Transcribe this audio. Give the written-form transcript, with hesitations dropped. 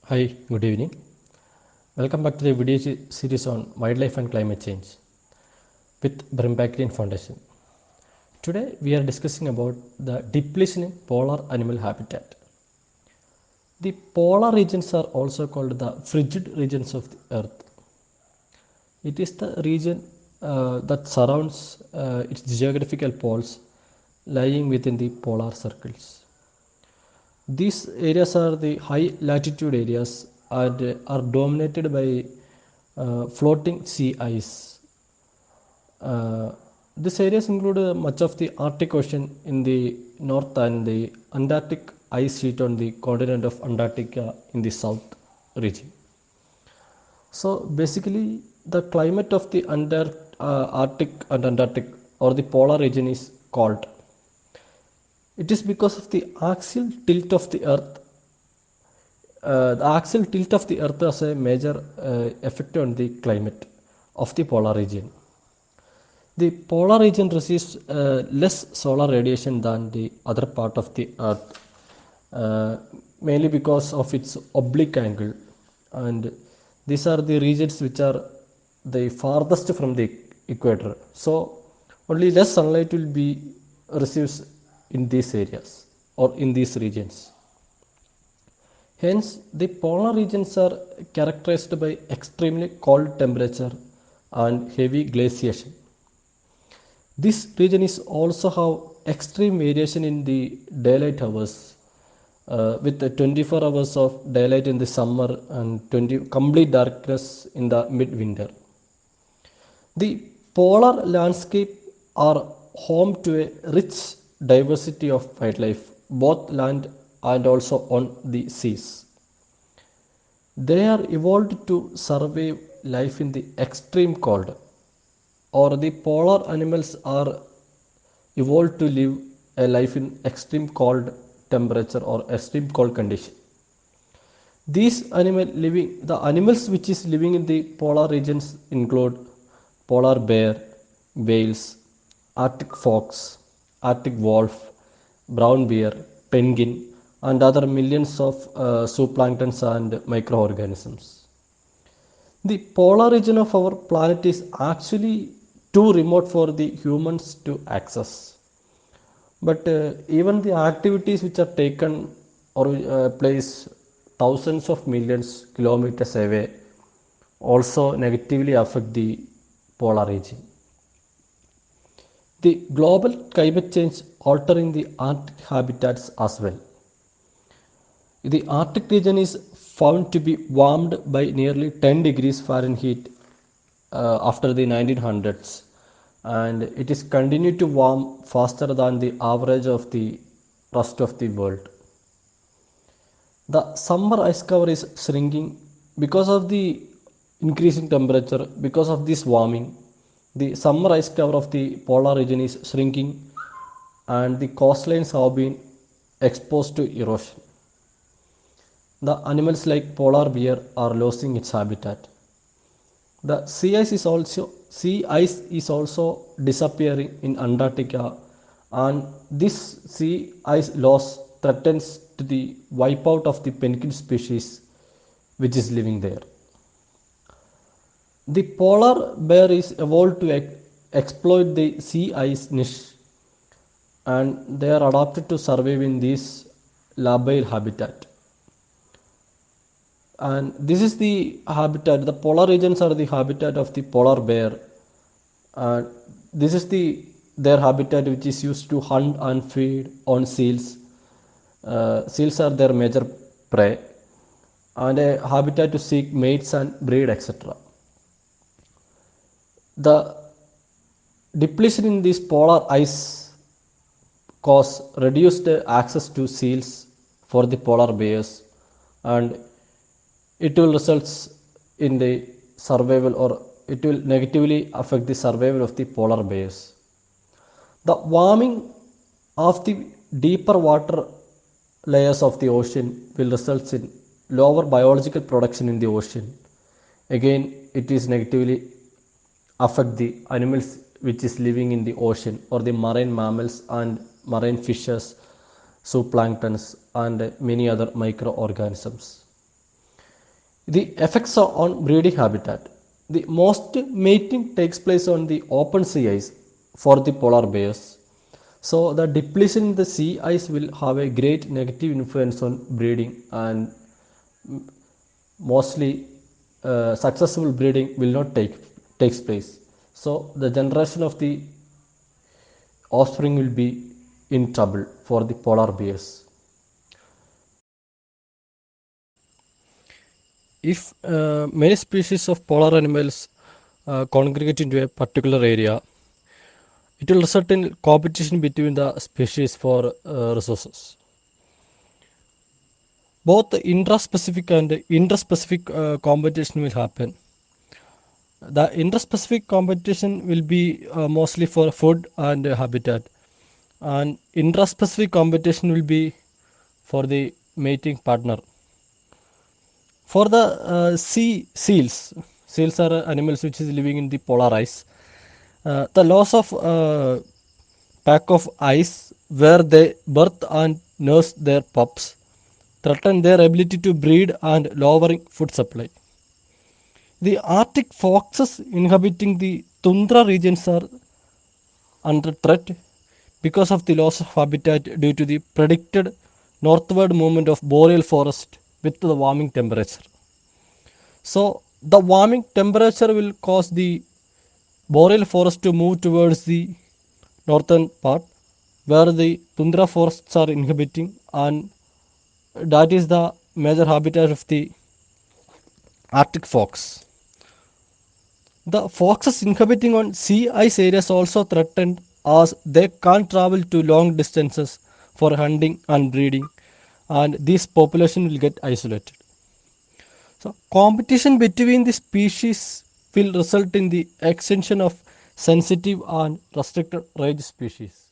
Hi, good evening. Welcome back to the video series on wildlife and climate change with Brimbacterian Foundation. Today we are discussing about the depletion in polar animal habitat. The polar regions are also called the frigid regions of the earth. It is the region that surrounds its geographical poles lying within the polar circles. These areas are the high latitude areas and are dominated by floating sea ice. Uh, these areas include much of the Arctic Ocean in the north and the Antarctic ice sheet on the continent of Antarctica in the south region. So basically, the climate of the Arctic and Antarctic or the polar region is cold. It is because of the axial tilt of the Earth. The axial tilt of the Earth has a major effect on the climate of the polar region. The polar region receives less solar radiation than the other part of the Earth, mainly because of its oblique angle, and these are the regions which are the farthest from the equator. So only less sunlight will be receives in these areas or in these regions. Hence, the polar regions are characterized by extremely cold temperature and heavy glaciation. This region is also have extreme variation in the daylight hours, with the 24 hours of daylight in the summer and 20 complete darkness in the midwinter. The polar landscape are home to a rich diversity of wildlife, both land and also on the seas. They are evolved to survive life in the extreme cold, or the polar animals are evolved to live a life in extreme cold temperature or extreme cold condition. The animals which is living in the polar regions include polar bear, whales, Arctic fox, Arctic wolf, brown bear, penguin, and other millions of zooplanktons and microorganisms. The polar region of our planet is actually too remote for the humans to access. But even the activities which are taken or place thousands of millions kilometers away also negatively affect the polar region. The global climate change altering the Arctic habitats as well. The Arctic region is found to be warmed by nearly 10 degrees Fahrenheit after the 1900s, and it is continued to warm faster than the average of the rest of the world. The summer ice cover is shrinking because of the increasing temperature. Because of this warming, the summer ice cover of the polar region is shrinking, and the coastlines have been exposed to erosion. The animals like polar bear are losing its habitat. The sea ice is also disappearing in Antarctica, and this sea ice loss threatens to the wipeout of the penguin species which is living there. The polar bear is evolved to exploit the sea ice niche, and they are adapted to survive in this labile habitat. And this is the habitat. The polar regions are the habitat of the polar bear. This is their habitat, which is used to hunt and feed on seals. Seals are their major prey, and a habitat to seek mates and breed, etc. The depletion in this polar ice cause reduced access to seals for the polar bears, and it will results in the survival, or it will negatively affect the survival of the polar bears. The warming of the deeper water layers of the ocean will result in lower biological production in the ocean. Again, it is negatively affect the animals which is living in the ocean, or the marine mammals and marine fishes, zooplanktons, and many other microorganisms. The effects are on breeding habitat. The most mating takes place on the open sea ice for the polar bears. So the depletion in the sea ice will have a great negative influence on breeding, and mostly successful breeding will not takes place. So the generation of the offspring will be in trouble for the polar bears. If many species of polar animals congregate into a particular area, it will result in competition between the species for resources. Both intra-specific and inter-specific competition will happen. The inter-specific competition will be mostly for food and habitat, and intra-specific competition will be for the mating partner. For the seals are animals which is living in the polar ice. The loss of pack of ice where they birth and nurse their pups threaten their ability to breed and lowering food supply. The Arctic foxes inhabiting the tundra regions are under threat because of the loss of habitat due to the predicted northward movement of boreal forest with the warming temperature. So the warming temperature will cause the boreal forest to move towards the northern part where the tundra forests are inhabiting, and that is the major habitat of the Arctic fox. The foxes inhabiting on sea ice areas also threatened as they can't travel to long distances for hunting and breeding, and this population will get isolated. So competition between the species will result in the extinction of sensitive and restricted range species.